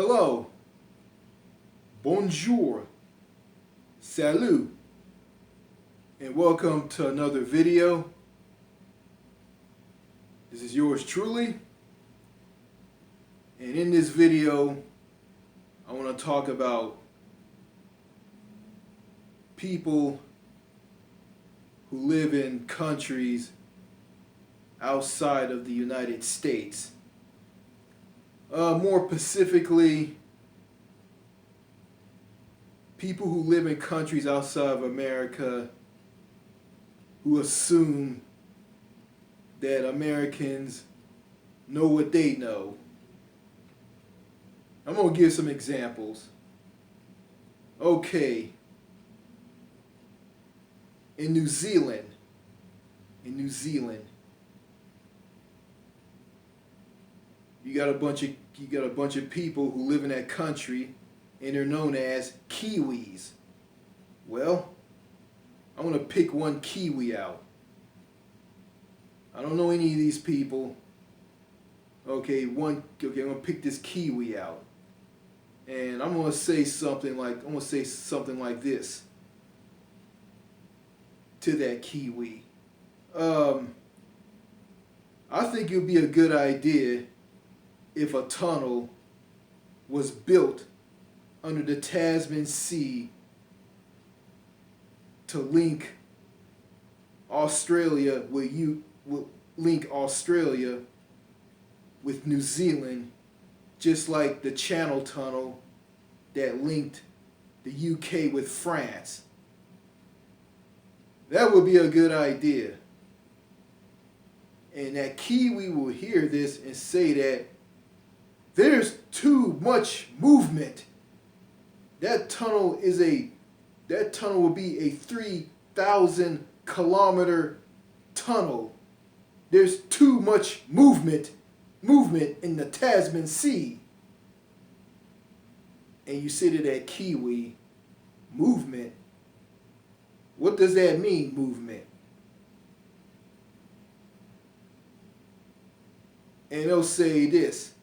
Hello, bonjour, salut, and welcome to another video. This is yours truly, and in this video, I want to talk about people who live in countries outside of the United States. More specifically, people who live in countries outside of America who assume that Americans know what they know. I'm going to give some examples. Okay. In New Zealand, you got a bunch of people who live in that country, and they're known as Kiwis. Well, I'm gonna pick one Kiwi out. I don't know any of these people. Okay, I'm gonna pick this Kiwi out, and I'm gonna say something like this to that Kiwi. I think it would be a good idea if a tunnel was built under the Tasman Sea to link Australia with New Zealand, just like the Channel Tunnel that linked the UK with France. That would be a good idea. And that Kiwi will hear this and say that there's too much movement. That tunnel will be a 3,000 kilometer tunnel. There's too much movement in the Tasman Sea. And you say to that Kiwi, movement? What does that mean, movement? And they'll say this: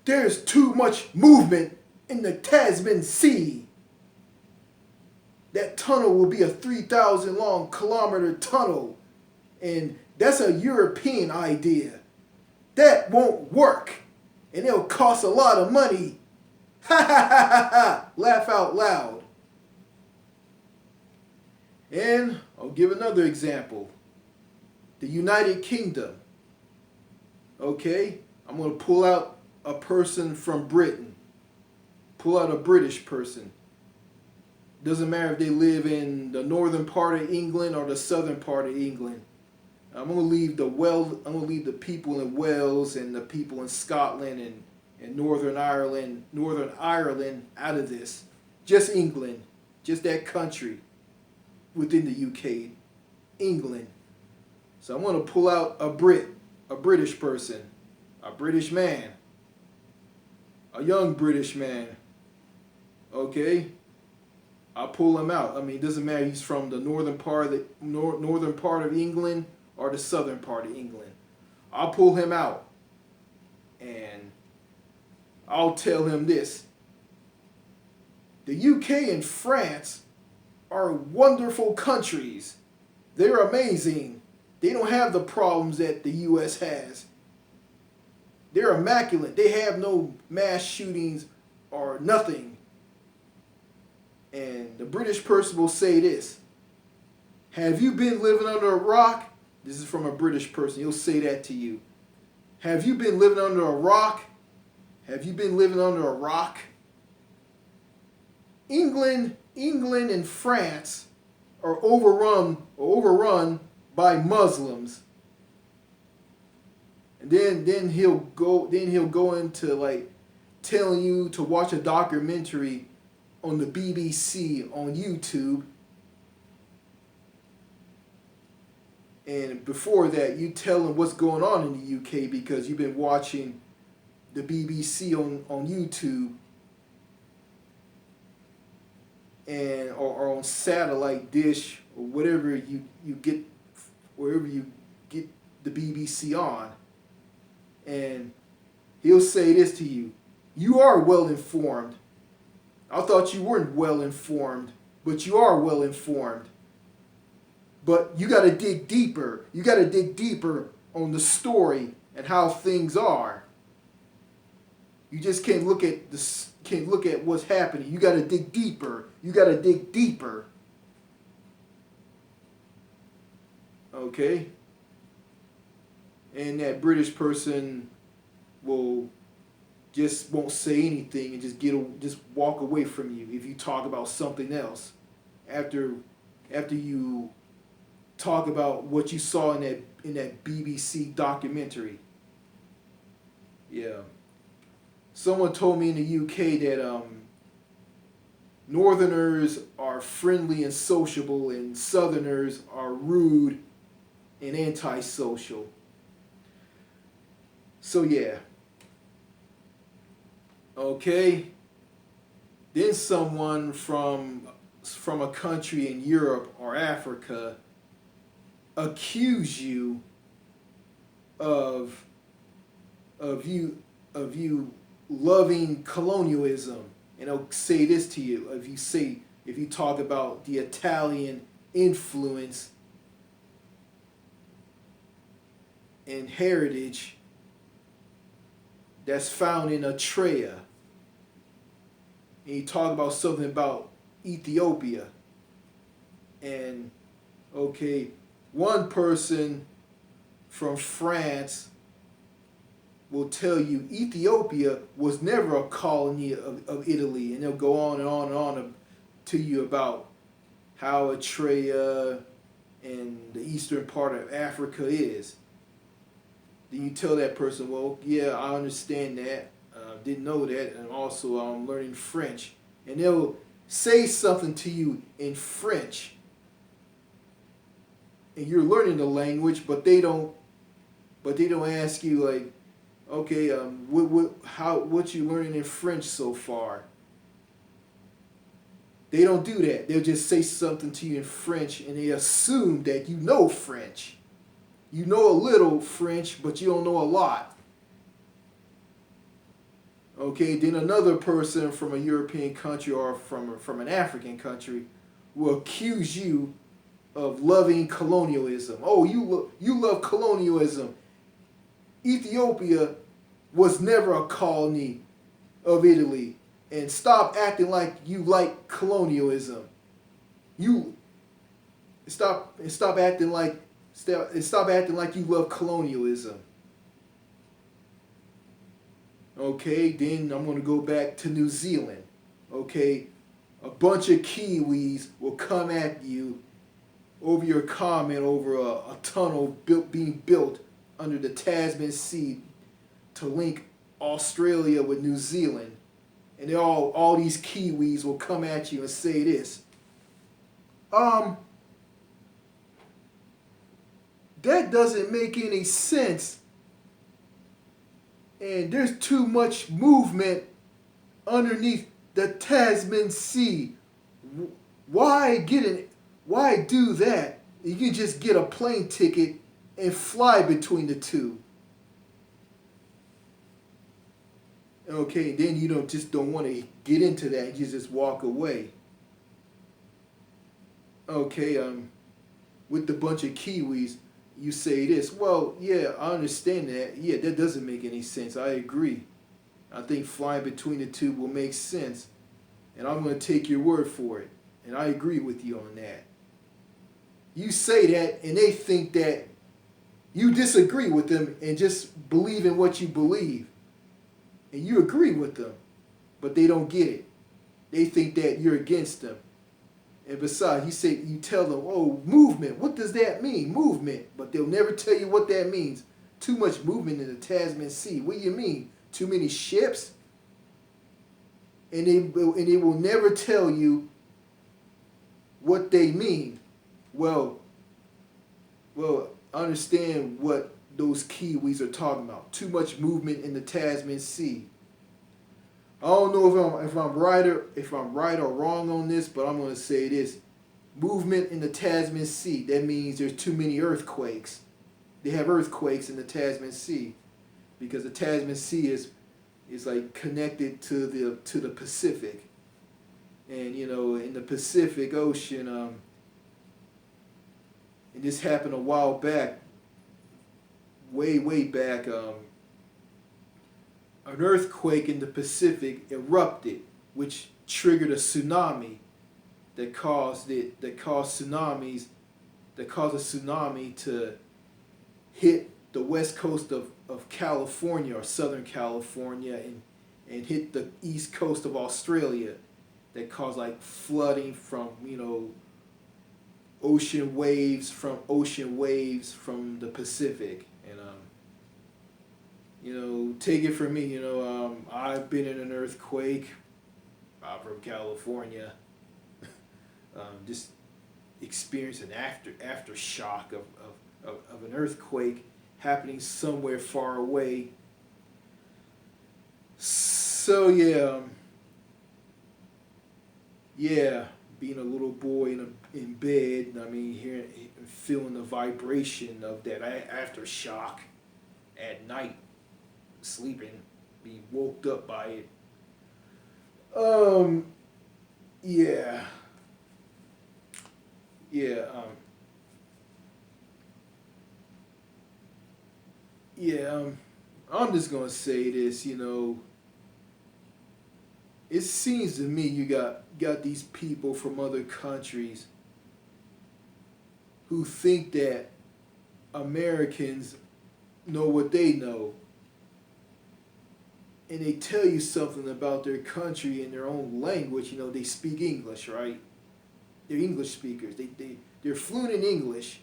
there's too much movement in the Tasman Sea. That tunnel will be a 3,000 long kilometer tunnel. And that's a European idea. That won't work. And it'll cost a lot of money. Ha ha ha ha ha. Laugh out loud. And I'll give another example. The United Kingdom. Okay? I'm going to pull out a person from Britain. Pull out a British person. Doesn't matter if they live in the northern part of England or the southern part of England. I'm going to leave the people in Wales and the people in Scotland and Northern Ireland out of this. Just England. Just that country within the UK. England. So I'm going to pull out a British person, a British man, a young British man. Okay? I'll pull him out. I mean, it doesn't matter if he's from the northern part of England or the southern part of England. I'll pull him out and I'll tell him this: the UK and France are wonderful countries. They're amazing. They don't have the problems that the US has. They're immaculate. They have no mass shootings or nothing. And the British person will say this: have you been living under a rock? This is from a British person. He'll say that to you. Have you been living under a rock? Have you been living under a rock? England and France are overrun by Muslims. And then he'll go into like telling you to watch a documentary on the BBC on YouTube. And before that, you tell him what's going on in the UK because you've been watching the BBC on YouTube and or on satellite dish or whatever you get, wherever you get the BBC on. And he'll say this to you: You are well informed. I thought you weren't well informed, but you are well informed. But you got to dig deeper. You got to dig deeper on the story and how things are. You just can't look at what's happening. You got to dig deeper. You got to dig deeper. Okay? And that British person won't say anything and just walk away from you if you talk about something else after you talk about what you saw in that BBC documentary. Yeah. Someone told me in the UK that Northerners are friendly and sociable and Southerners are rude and antisocial. So yeah. Okay. Then someone from a country in Europe or Africa accuse you of you loving colonialism, and they'll say this to you. If you talk about the Italian influence and heritage that's found in Eritrea, and you talk about something about Ethiopia, and okay, one person from France will tell you Ethiopia was never a colony of Italy, and they'll go on and on and on to you about how Eritrea and the eastern part of Africa is. Then you tell that person, well, yeah, I understand that, didn't know that, and also I'm learning French. And they'll say something to you in French, and you're learning the language, but they don't ask you like, okay, what you learning in French so far? They don't do that. They'll just say something to you in French, and they assume that you know French. You know a little French, but you don't know a lot. Okay, then another person from a European country or from an African country will accuse you of loving colonialism. Oh, you love colonialism. Ethiopia was never a colony of Italy. And stop acting like you like colonialism. Stop acting like you love colonialism. Okay, then I'm going to go back to New Zealand. Okay, a bunch of Kiwis will come at you over your comment over a tunnel being built under the Tasman Sea to link Australia with New Zealand. And all these Kiwis will come at you and say this. That doesn't make any sense. And there's too much movement underneath the Tasman Sea. Why do that? You can just get a plane ticket and fly between the two. Okay, then you don't want to get into that. You just walk away. Okay, with the bunch of Kiwis, you say this. Well, yeah, I understand that. Yeah, that doesn't make any sense. I agree. I think flying between the two will make sense. And I'm going to take your word for it. And I agree with you on that. You say that, and they think that you disagree with them and just believe in what you believe. And you agree with them, but they don't get it. They think that you're against them. And besides, you tell them, oh, movement. What does that mean? Movement. But they'll never tell you what that means. Too much movement in the Tasman Sea. What do you mean? Too many ships? And they will never tell you what they mean. Well, understand what those Kiwis are talking about. Too much movement in the Tasman Sea. I don't know if I'm right or wrong on this, but I'm going to say this. Movement in the Tasman Sea. That means there's too many earthquakes. They have earthquakes in the Tasman Sea because the Tasman Sea is is like connected to the Pacific, and you know, in the Pacific Ocean, and this happened a while back, way back. An earthquake in the Pacific erupted, which triggered a tsunami that caused a tsunami to hit the west coast of California or Southern California and hit the east coast of Australia, that caused like flooding from, you know, ocean waves from the Pacific. And you know, take it from me, you know, I've been in an earthquake. I'm from California. Just experienced an aftershock of an earthquake happening somewhere far away. So yeah, being a little boy in bed, I mean, hearing, feeling the vibration of that aftershock at night, sleeping, be woke up by it. Yeah, yeah, yeah. I'm just gonna say this, you know. It seems to me you got these people from other countries who think that Americans know what they know, and they tell you something about their country in their own language. You know, they speak English, right? They're English speakers. They're fluent in English.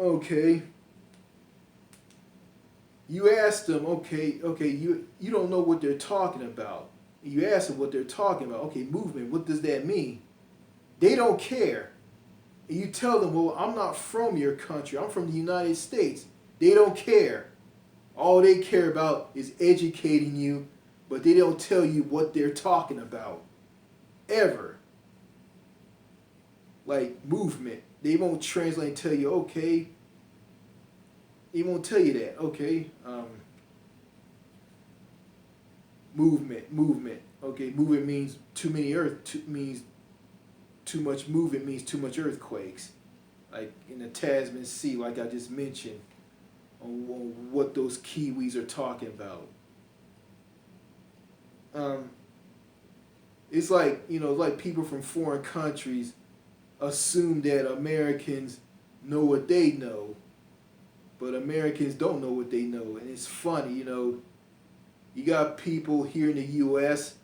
Okay. You ask them, okay, you don't know what they're talking about. You ask them what they're talking about. Okay, movement, what does that mean? They don't care. And you tell them, well, I'm not from your country. I'm from the United States. They don't care. All they care about is educating you, but they don't tell you what they're talking about. Ever. Like movement. They won't translate and tell you, okay. They won't tell you that, okay. Movement. Okay, movement means means too much movement means too much earthquakes. Like in the Tasman Sea, like I just mentioned, on what those Kiwis are talking about. It's like, you know, like people from foreign countries assume that Americans know what they know, but Americans don't know what they know. And it's funny, you know, you got people here in the U.S.,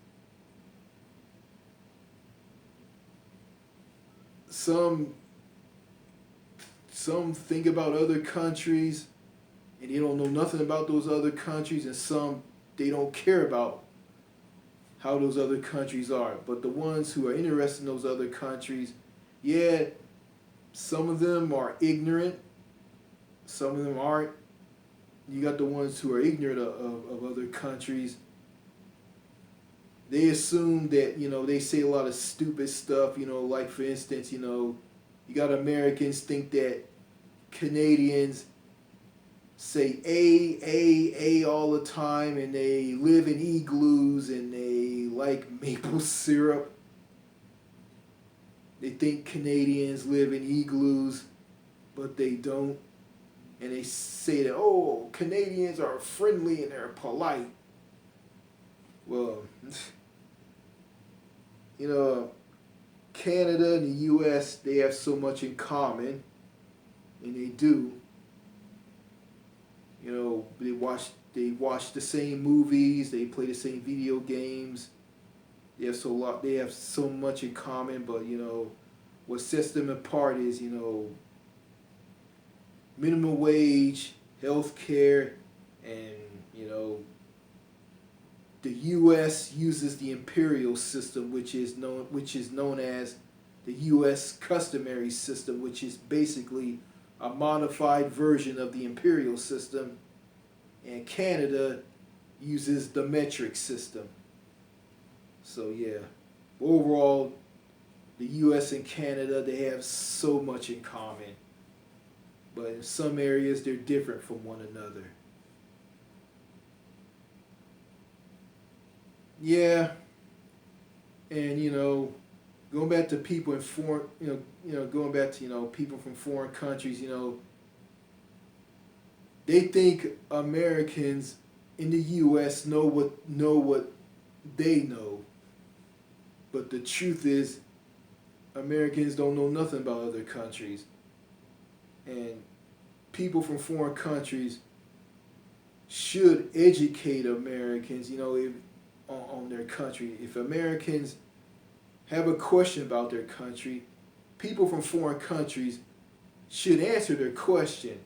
some think about other countries and they don't know nothing about those other countries, and some, they don't care about how those other countries are. But the ones who are interested in those other countries, yeah, some of them are ignorant, some of them aren't. You got the ones who are ignorant of other countries. They assume that, you know, they say a lot of stupid stuff, you know, like for instance, you know, you got Americans think that Canadians say A all the time, and they live in igloos and they like maple syrup. They think Canadians live in igloos, but they don't. And they say that, oh, Canadians are friendly and they're polite. Well, you know, Canada and the U.S., they have so much in common, and they do. You know, they watch the same movies, they play the same video games. They have so much in common, but you know, what sets them apart is, you know, minimum wage, health care, and you know, the U.S. uses the imperial system, which is known as the U.S. customary system, which is basically a modified version of the imperial system, and Canada uses the metric system. So yeah, overall, the U.S. and Canada, they have so much in common, but in some areas they're different from one another. Yeah, and going back to people in foreign, going back to people from foreign countries, they think Americans in the U.S. know what they know, but the truth is Americans don't know nothing about other countries, and people from foreign countries should educate Americans, if on their country. If Americans have a question about their country, people from foreign countries should answer their question.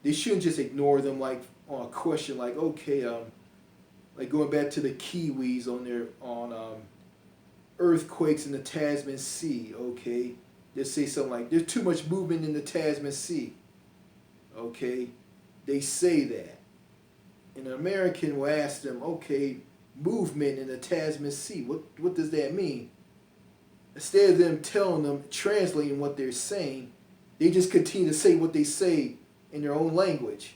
They shouldn't just ignore them like on a question like, okay, like going back to the Kiwis on earthquakes in the Tasman Sea. Okay, they say something like, there's too much movement in the Tasman Sea. Okay, they say that, and an American will ask them, okay, movement in the Tasman Sea. What does that mean? Instead of them telling them, translating what they're saying, they just continue to say what they say in their own language.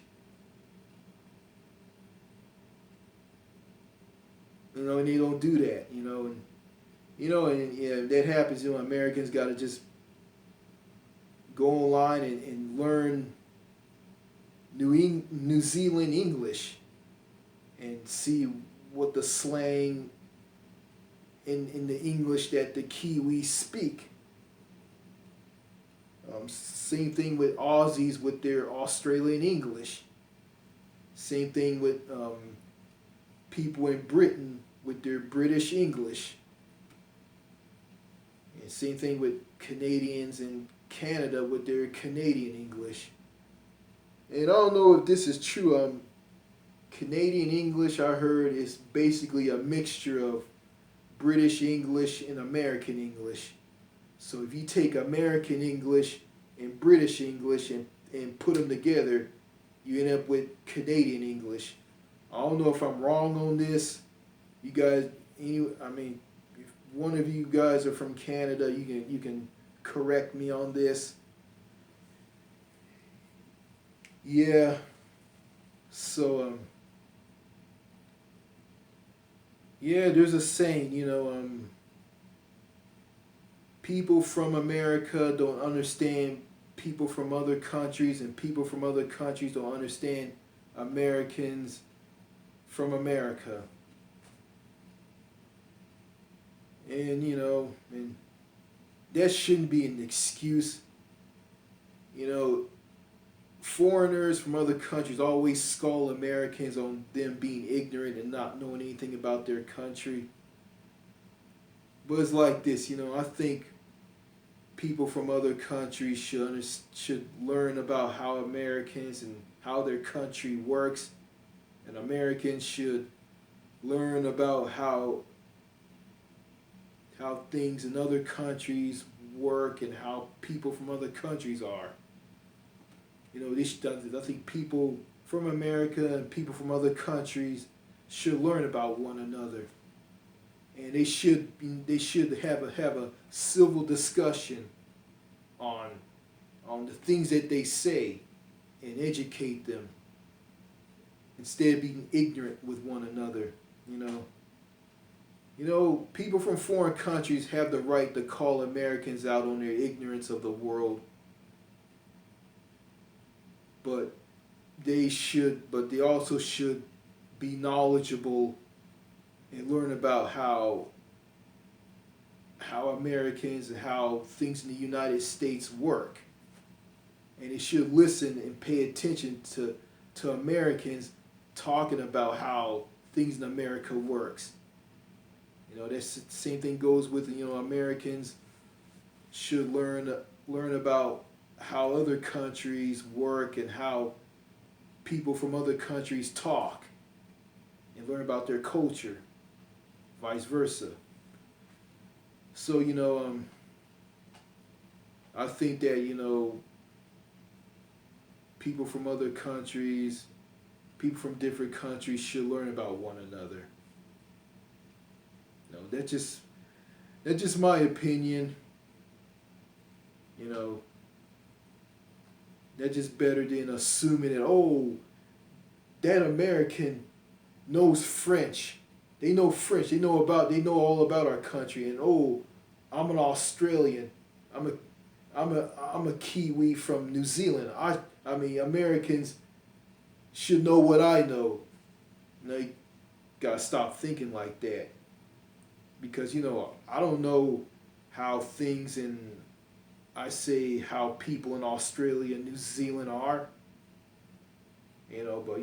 And they don't do that. And yeah, that happens. Americans got to just go online and learn New Zealand English and see what the slang in the English that the Kiwis speak. Same thing with Aussies with their Australian English. Same thing with people in Britain with their British English. And same thing with Canadians in Canada with their Canadian English. And I don't know if this is true. Canadian English, I heard, is basically a mixture of British English and American English. So if you take American English and British English and put them together, you end up with Canadian English. I don't know if I'm wrong on this. You guys, if one of you guys are from Canada, you can correct me on this. Yeah. So yeah, there's a saying, people from America don't understand people from other countries, and people from other countries don't understand Americans from America. And that shouldn't be an excuse. Foreigners from other countries always scold Americans on them being ignorant and not knowing anything about their country. But it's like this, I think people from other countries should learn about how Americans and how their country works, and Americans should learn about how things in other countries work and how people from other countries are. I think people from America and people from other countries should learn about one another, and they should have a civil discussion on the things that they say and educate them instead of being ignorant with one another. People from foreign countries have the right to call Americans out on their ignorance of the world, but they also should be knowledgeable and learn about how Americans and how things in the United States work. And they should listen and pay attention to Americans talking about how things in America works. That's the same thing goes with, Americans should learn about how other countries work and how people from other countries talk, and learn about their culture, vice versa. So, I think that, people from other countries, people from different countries should learn about one another. That's just my opinion. That's just better than assuming that, that American knows French They know French. They know all about our country. And oh, I'm an Australian. I'm a I'm a Kiwi from New Zealand. I mean Americans should know what I know. You know, you gotta stop thinking like that. Because I don't know how things in I say how people in Australia and New Zealand are. But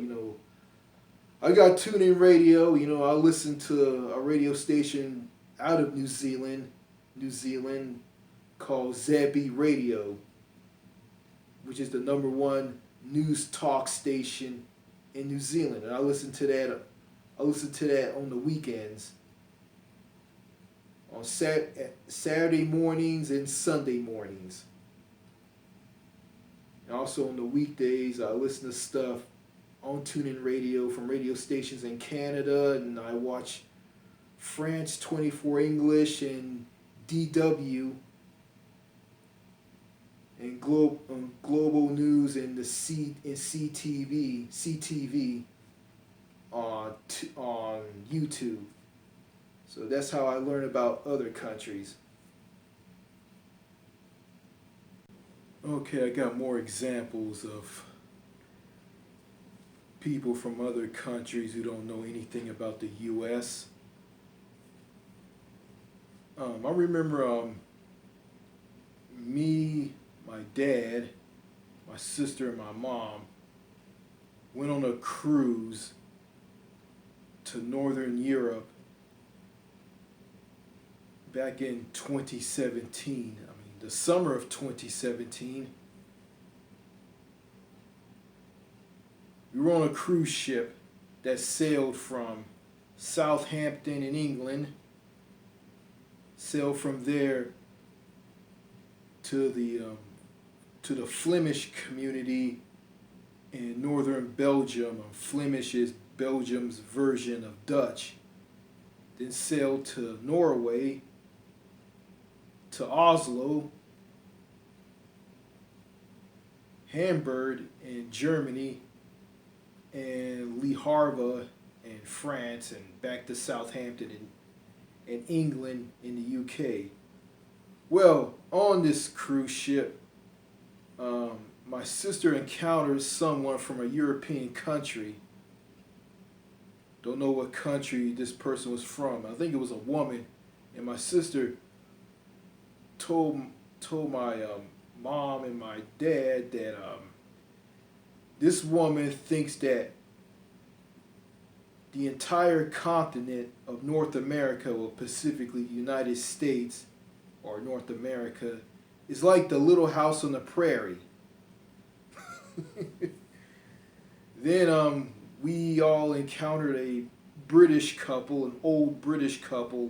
I got TuneIn Radio. I listen to a radio station out of New Zealand called ZB Radio, which is the number one news talk station in New Zealand, and I listen to that. I listen to that on the weekends, on Saturday mornings and Sunday mornings. And also on the weekdays, I listen to stuff on TuneIn Radio from radio stations in Canada, and I watch France 24 English and DW and global news and the CTV on YouTube. So that's how I learn about other countries. Okay, I got more examples of people from other countries who don't know anything about the U.S. I remember me, my dad, my sister, and my mom went on a cruise to Northern Europe back in 2017. The summer of 2017. We were on a cruise ship that sailed from Southampton in England, sailed from there to the Flemish community in northern Belgium. Flemish is Belgium's version of Dutch. Then sailed to Norway, to Oslo, Hamburg in Germany, and Le Havre in France, and back to Southampton in England in the UK. Well, on this cruise ship, my sister encountered someone from a European country. Don't know what country this person was from. I think it was a woman, and my sister told my mom and my dad that this woman thinks that the entire continent of North America, or specifically the United States or North America, is like the Little House on the Prairie. Then we all encountered a British couple, an old British couple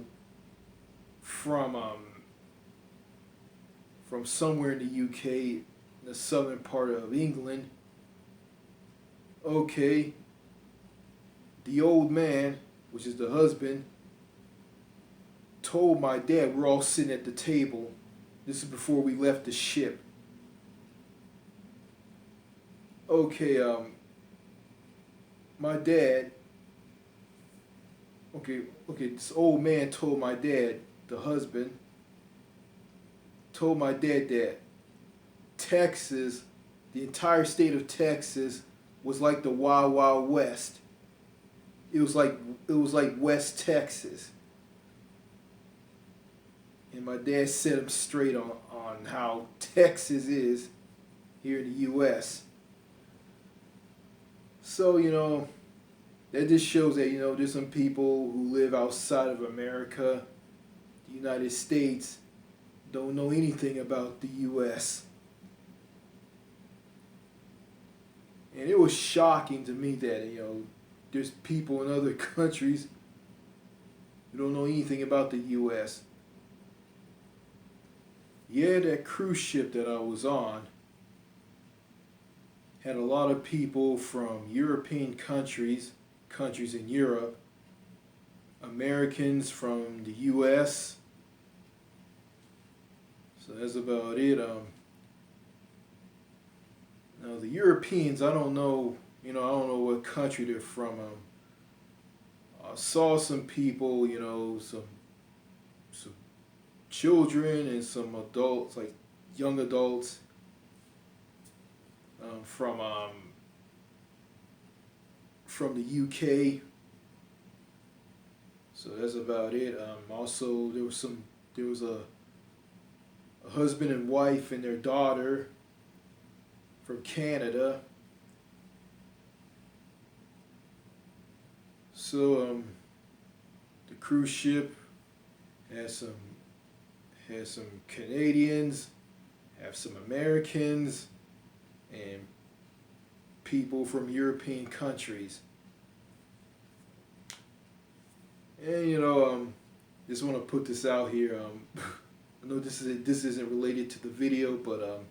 from somewhere in the UK, in the southern part of England. Okay, the old man, which is the husband, told my dad, we're all sitting at the table. This is before we left the ship. Okay, my dad, this old man told my dad, the husband, told my dad that Texas, the entire state of Texas, was like the Wild Wild West. It was like West Texas. And my dad set him straight on how Texas is here in the U.S. So, that just shows that, there's some people who live outside of America, the United States, don't know anything about the U.S. And it was shocking to me that, there's people in other countries who don't know anything about the U.S. Yeah, that cruise ship that I was on had a lot of people from European countries in Europe, Americans from the U.S. So that's about it. Now the Europeans, I don't know what country they're from. I saw some people, some children and some adults, like young adults, from the UK. So that's about it. Also, there was a husband and wife and their daughter from Canada. So the cruise ship has some Canadians, have some Americans, and people from European countries. And just want to put this out here. I know this isn't related to the video, but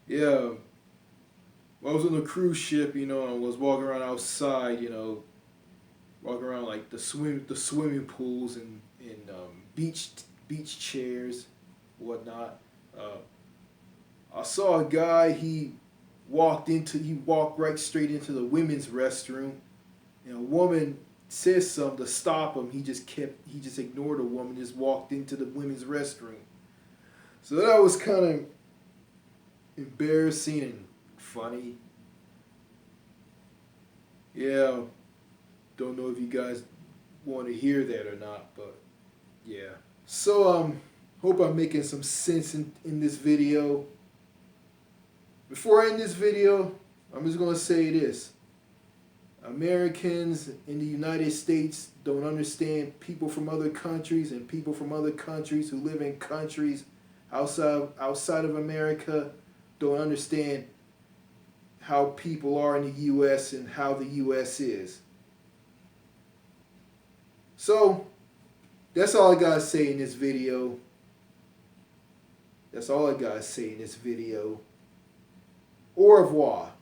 yeah. I was on the cruise ship, and I was walking around outside, walking around like the swimming pools and beach chairs, whatnot. I saw a guy. He walked right straight into the women's restroom, and a woman says something to stop him. He just ignored the woman, just walked into the women's restroom. So that was kind of embarrassing and funny. Yeah, don't know if you guys want to hear that or not, but yeah. So hope I'm making some sense in this video. Before I end this video, I'm just gonna say this. Americans in the United States don't understand people from other countries, and people from other countries who live in countries outside of America don't understand how people are in the U.S. and how the U.S. is. So, that's all I gotta say in this video. That's all I gotta say in this video. Au revoir.